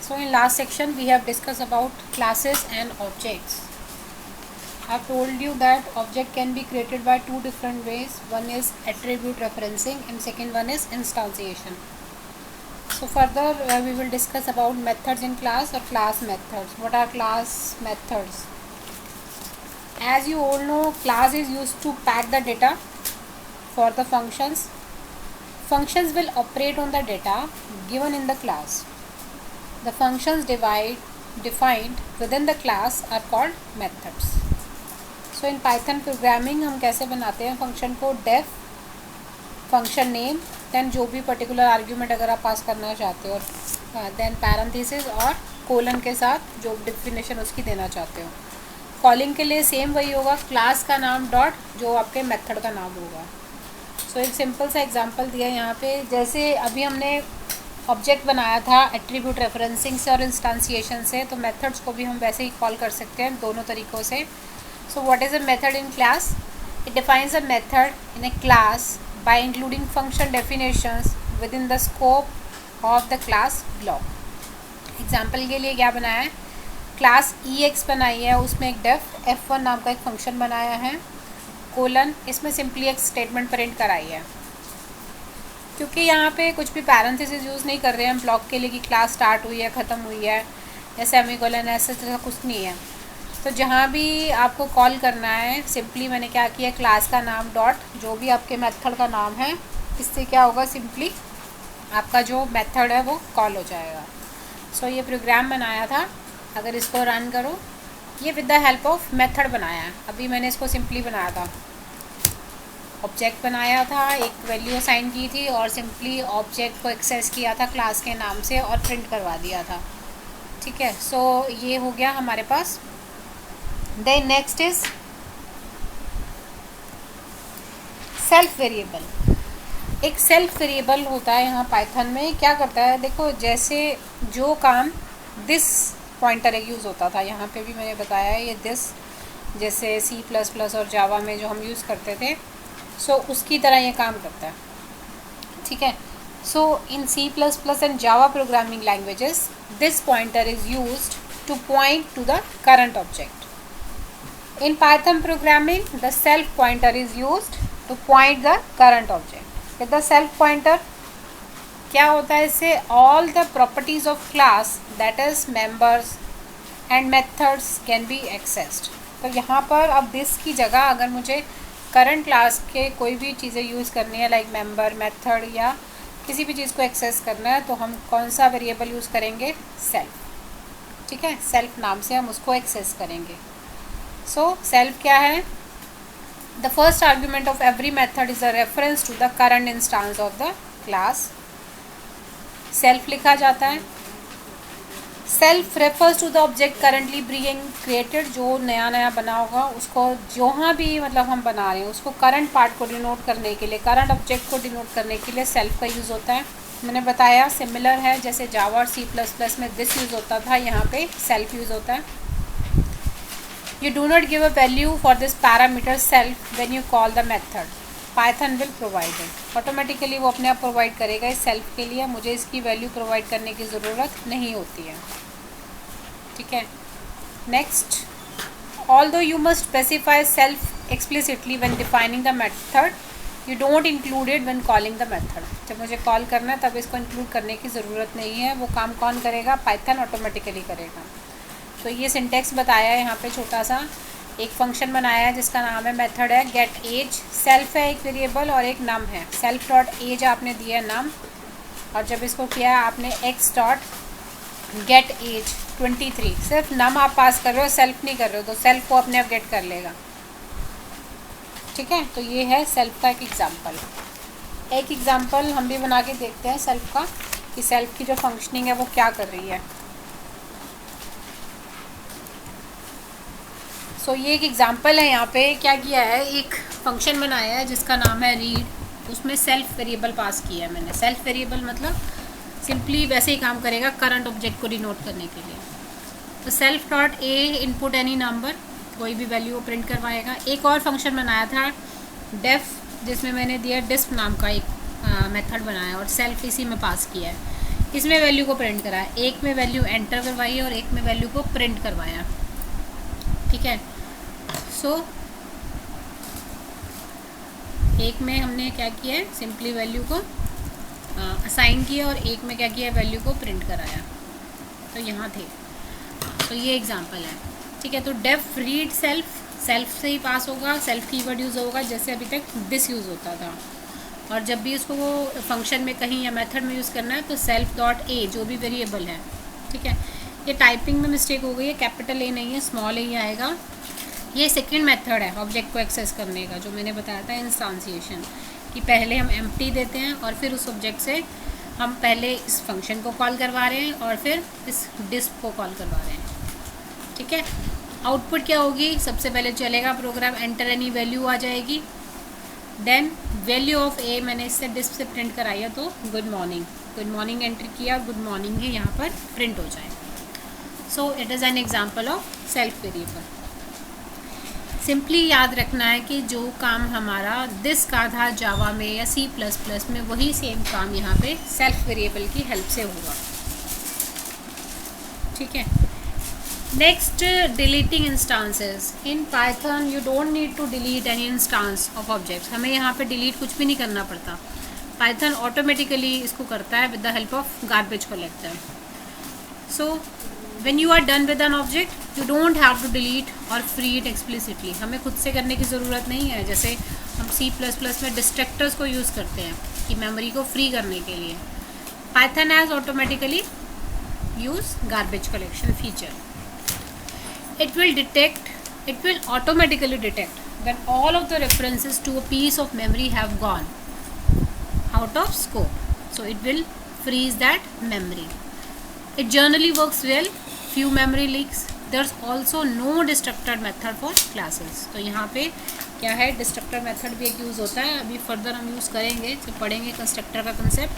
So in last section we have discussed about classes and objects. I have told you that object can be created by two different ways. One is attribute referencing and second one is instantiation. So further we will discuss about methods in class or class methods. What are class methods? As you all know, class is used to pack the data for the functions. Functions will operate on the data given in the class. The functions defined within the class are called methods. So in Python programming हम कैसे बनाते हैं function को? def function name, then जो भी particular argument अगर आप पास करना चाहते हो, देन पैरेंथेसिस और कोलन के साथ जो डिफिनेशन उसकी देना चाहते हो. कॉलिंग के लिए सेम वही होगा, क्लास का नाम डॉट जो आपके मेथड का नाम होगा. सो एक सिंपल सा एग्जांपल दिया यहाँ पे. जैसे अभी हमने ऑब्जेक्ट बनाया था एट्रीब्यूट रेफरेंसिंग से और इंस्टांसिएशन से, तो मेथड्स को भी हम वैसे ही कॉल कर सकते हैं दोनों तरीक़ों से. So what is a method in class? It defines a method in A class by including function definitions within the scope of the class block. Example के लिए क्या बनाया है? क्लास ex बनाई है, उसमें एक def f1 नाम का एक फंक्शन बनाया है, कोलन इसमें सिंपली एक स्टेटमेंट प्रिंट कराई है. क्योंकि यहाँ पे कुछ भी पैरेंथेसिस यूज़ नहीं कर रहे हैं हम ब्लॉक के लिए कि क्लास स्टार्ट हुई है ख़त्म हुई है या सेमीकोलन ऐसा कुछ नहीं है. तो जहाँ भी आपको कॉल करना है सिंपली मैंने क्या किया, क्लास का नाम डॉट जो भी आपके मेथड का नाम है, इससे क्या होगा, सिंपली आपका जो मेथड है वो कॉल हो जाएगा. सो ये प्रोग्राम बनाया था, अगर इसको रन करो, ये with the help of method बनाया है. अभी मैंने इसको सिंपली बनाया था, ऑब्जेक्ट बनाया था, एक वैल्यू असाइन की थी और सिंपली ऑब्जेक्ट को एक्सेस किया था क्लास के नाम से और प्रिंट करवा दिया था. ठीक है, सो ये हो गया हमारे पास. Then next is self variable. एक सेल्फ वेरिएबल होता है यहाँ पाइथन में. क्या करता है, देखो जैसे जो काम दिस पॉइंटर एक यूज़ होता था, यहाँ पे भी मैंने बताया है ये दिस, जैसे C++ और जावा में जो हम यूज़ करते थे, सो उसकी तरह ये काम करता है. ठीक है, सो इन C++ and Java programming languages this pointer is used two point two the current object. In Python programming, the self pointer is used to point the current object. With the self pointer, क्या होता है इससे? All the properties of class, that is members and methods can be accessed. तो यहाँ पर अब this की जगह अगर मुझे current class के कोई भी चीज़ें यूज़ करनी है, like member, method या किसी भी चीज़ को एक्सेस करना है, तो हम कौन सा वेरिएबल यूज़ करेंगे? सेल्फ. ठीक है, सेल्फ नाम से हम उसको एक्सेस करेंगे. सो सेल्फ क्या है? The first argument of every method is a reference to the current instance of the class. Self लिखा जाता है. Self refers to the object currently being created. जो नया नया बना होगा उसको, जहाँ भी मतलब हम बना रहे हैं उसको करंट पार्ट को डिनोट करने के लिए, करंट ऑब्जेक्ट को डिनोट करने के लिए सेल्फ का यूज़ होता है. मैंने बताया सिमिलर है, जैसे जावा और C++ में दिस यूज़ होता था, यहाँ पे सेल्फ यूज़ होता है. You do not give a value for this parameter self when you call the method. Python will provide it. Automatically वो अपने आप प्रोवाइड करेगा इस सेल्फ के लिए, मुझे इसकी वैल्यू प्रोवाइड करने की ज़रूरत नहीं होती है. ठीक है, next, although you must specify self explicitly when defining the method, you don't include it when calling the method. जब मुझे कॉल करना है तब इसको इंक्लूड करने की ज़रूरत नहीं है. वो काम कौन करेगा? पाइथन ऑटोमेटिकली करेगा. तो ये सिंटेक्स बताया है यहाँ पे छोटा सा. एक फंक्शन बनाया है जिसका नाम है मेथड है गेट एज. सेल्फ है एक वेरिएबल और एक नम है. सेल्फ डॉट एज आपने दिया है नम, और जब इसको किया है आपने एक्स डॉट गेट एज 23. सिर्फ नम आप पास कर रहे हो, सेल्फ नहीं कर रहे हो, तो सेल्फ को अपने आप गेट कर लेगा. ठीक है, तो ये है सेल्फ का एक एग्जाम्पल. एक एग्जाम्पल हम भी बना के देखते हैं सेल्फ का, कि सेल्फ की जो फंक्शनिंग है वो क्या कर रही है. सो ये एक एग्जांपल है. यहाँ पे क्या किया है, एक फंक्शन बनाया है जिसका नाम है रीड. उसमें सेल्फ वेरिएबल पास किया है मैंने. सेल्फ वेरिएबल मतलब सिंपली वैसे ही काम करेगा करंट ऑब्जेक्ट को डिनोट करने के लिए. तो self dot A input any number, कोई भी वैल्यू प्रिंट करवाएगा. एक और फंक्शन बनाया था डेफ, जिसमें मैंने दिया डिस्प नाम का एक मेथड बनाया और सेल्फ इसी में पास किया है. इसमें वैल्यू को प्रिंट कराया, एक में वैल्यू एंटर करवाई है और एक में वैल्यू को प्रिंट करवाया, ठीक है। सो एक में हमने क्या किया है, सिंपली वैल्यू को असाइन किया और एक में क्या किया, वैल्यू को प्रिंट कराया। तो यहाँ थे, तो ये एग्जांपल है, ठीक है। तो डेफ रीड सेल्फ से ही पास होगा, सेल्फ कीवर्ड यूज़ होगा, जैसे अभी तक दिस यूज़ होता था। और जब भी उसको वो फंक्शन में कहीं या मेथड में यूज़ करना है तो सेल्फ डॉट ए जो भी वेरिएबल है, ठीक है। ये टाइपिंग में मिस्टेक हो गई है, कैपिटल ए नहीं है, स्मॉल ए ही आएगा। ये सेकंड मेथड है ऑब्जेक्ट को एक्सेस करने का, जो मैंने बताया था इंस्टांसिएशन, कि पहले हम एम्प्टी देते हैं और फिर उस ऑब्जेक्ट से हम पहले इस फंक्शन को कॉल करवा रहे हैं और फिर इस डिस्प को कॉल करवा रहे हैं, ठीक है। आउटपुट क्या होगी, सबसे पहले चलेगा प्रोग्राम, एंटर एनी वैल्यू आ जाएगी, देन वैल्यू ऑफ ए मैंने इससे डिस्प से प्रिंट कराया तो गुड मॉर्निंग एंटर किया, गुड मॉर्निंग ही यहाँ पर प्रिंट हो जाए। So it is an example of self variable. Simply याद रखना है कि जो काम हमारा दिस का था जावा में या C++ में, वही सेम काम यहाँ पे सेल्फ वेरिएबल की हेल्प से होगा, ठीक है। Next, deleting instances. In Python you don't need to delete any instance of objects, हमें यहाँ पे डिलीट कुछ भी नहीं करना पड़ता, पाइथन ऑटोमेटिकली इसको करता है with the help of garbage collector. So when you are done with an object you don't have to delete or free it explicitly, हमें खुद से करने की ज़रूरत नहीं है। जैसे हम C++ में डिस्ट्रक्टर्स को यूज़ करते हैं कि मेमोरी को फ्री करने के लिए, Python has automatically use garbage collection feature. it will automatically detect when all of the references to a piece of memory have gone out of scope, so it will freeze that memory. It generally works well, few memory leaks. There's also no destructor method for classes. तो यहाँ पे क्या है, destructor method भी एक use होता है, अभी फर्दर हम यूज़ करेंगे जब पढ़ेंगे कंस्ट्रक्टर का concept.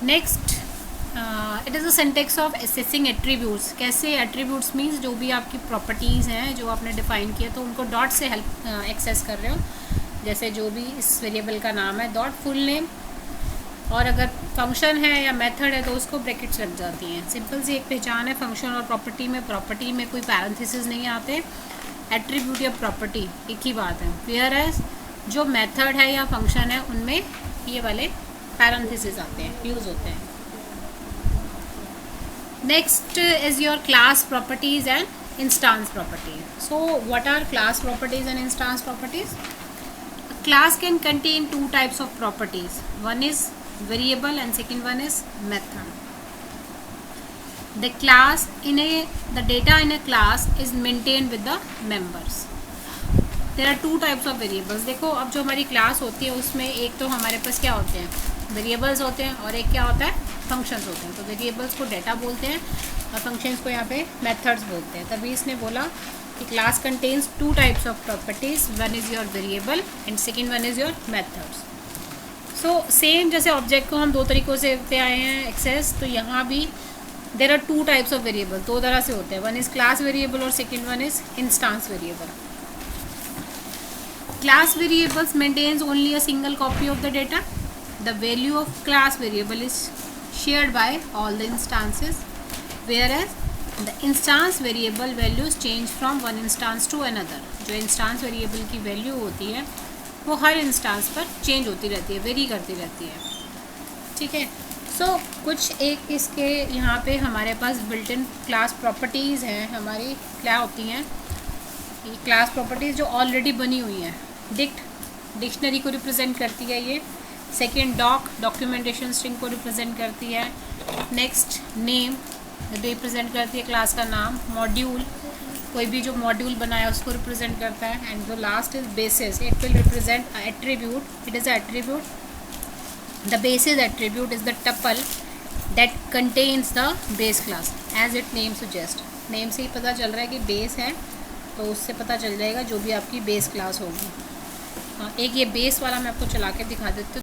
Next, it is a syntax of accessing attributes. कैसे एट्रीब्यूट्स मीन्स जो भी आपकी प्रॉपर्टीज़ हैं जो आपने डिफाइन किया, तो उनको डॉट से हेल्प एक्सेस कर रहे हो, जैसे जो भी इस वेरिएबल का नाम है डॉट फुल नेम, और अगर फंक्शन है या मेथड है तो उसको ब्रैकेट्स लग जाती हैं। सिंपल सी एक पहचान है फंक्शन और प्रॉपर्टी में कोई पैरेंथेसिस नहीं आते, एट्रीब्यूट या प्रॉपर्टी एक ही बात है। वेयर एज जो मेथड है या फंक्शन है उनमें ये वाले पैरेंथेसिस आते हैं, यूज़ होते हैं। Next is your class properties and instance properties. So what are class properties and instance properties? Class can contain two types of properties. One is variable and second one is method. The data in a class is maintained with the members. There are two types of variables. देखो अब जो हमारी class होती है उसमें एक तो हमारे पास क्या होते हैं, वेरिएबल्स होते हैं, और एक क्या होता है, फंक्शंस होते हैं। तो वेरिएबल्स को डेटा बोलते हैं और फंक्शंस को यहाँ पे मेथड्स बोलते हैं। तभी इसने बोला कि class contains two types of properties, one is your variable and second one is your methods. So same जैसे ऑब्जेक्ट को हम दो तरीक़ों से पे आए हैं एक्सेस, तो यहाँ भी there are two types of variable, दो तरह से होते हैं, वन इज़ क्लास वेरिएबल और second one is instance variable. Class variables maintains only a single copy of the data. The value of class variable is shared by all the instances, whereas the instance variable values change from one instance to another. जो instance variable की value होती है वो हर instance पर change होती रहती है, very करती रहती है, ठीक है। सो कुछ एक इसके यहाँ पे हमारे पास बिल्ट इन क्लास प्रॉपर्टीज़ हैं हमारी, क्या होती हैं ये क्लास प्रॉपर्टीज़ जो ऑलरेडी बनी हुई हैं। डिक्शनरी को रिप्रेजेंट करती है ये। सेकेंड डॉक्यूमेंटेशन स्ट्रिंग को रिप्रेजेंट करती है। नेक्स्ट नेम रिप्रेजेंट करती है क्लास का नाम। मॉड्यूल कोई भी जो मॉड्यूल बनाया उसको रिप्रेजेंट करता है। एंड जो last is bases, it will represent attribute, it is attribute. The bases attribute is the tuple that contains the base class as it name suggest. Name से ही पता चल रहा है कि बेस है, तो उससे पता चल जाएगा जो भी आपकी बेस क्लास होगी। एक ये बेस वाला मैं आपको चला के दिखा देती हूँ।